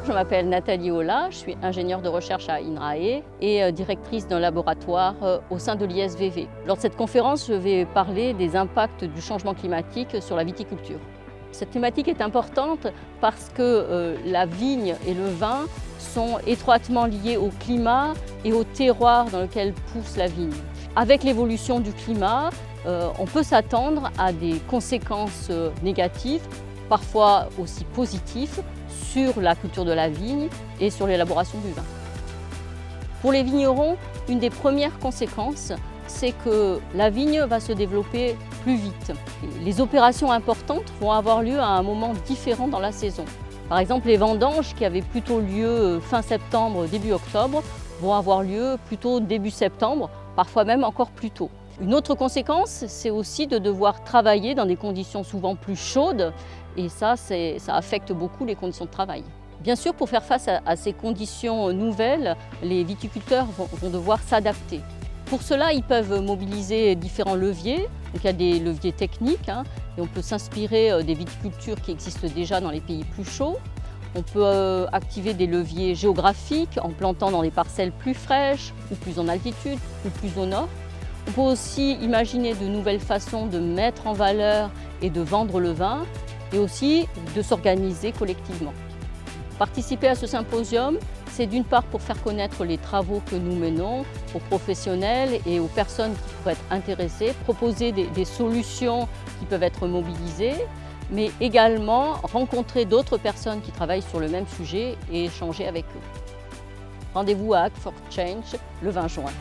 je m'appelle Nathalie Ola, je suis ingénieure de recherche à INRAE et directrice d'un laboratoire au sein de l'ISVV. Lors de cette conférence, je vais parler des impacts du changement climatique sur la viticulture. Cette thématique est importante parce que la vigne et le vin sont étroitement liés au climat et au terroir dans lequel pousse la vigne. Avec l'évolution du climat, on peut s'attendre à des conséquences négatives, parfois aussi positives, sur la culture de la vigne et sur l'élaboration du vin. Pour les vignerons, une des premières conséquences, c'est que la vigne va se développer plus vite. Les opérations importantes vont avoir lieu à un moment différent dans la saison. Par exemple, les vendanges qui avaient plutôt lieu fin septembre, début octobre, vont avoir lieu plutôt début septembre, parfois même encore plus tôt. Une autre conséquence, c'est aussi de devoir travailler dans des conditions souvent plus chaudes et ça affecte beaucoup les conditions de travail. Bien sûr, pour faire face à ces conditions nouvelles, les viticulteurs vont devoir s'adapter. Pour cela, ils peuvent mobiliser différents leviers. Donc, il y a des leviers techniques et on peut s'inspirer des viticultures qui existent déjà dans les pays plus chauds. On peut activer des leviers géographiques en plantant dans des parcelles plus fraîches ou plus en altitude ou plus au nord. On peut aussi imaginer de nouvelles façons de mettre en valeur et de vendre le vin et aussi de s'organiser collectivement. Participer à ce symposium, c'est d'une part pour faire connaître les travaux que nous menons aux professionnels et aux personnes qui pourraient être intéressées, proposer des solutions qui peuvent être mobilisées, mais également rencontrer d'autres personnes qui travaillent sur le même sujet et échanger avec eux. Rendez-vous à Act for Change le 20 juin.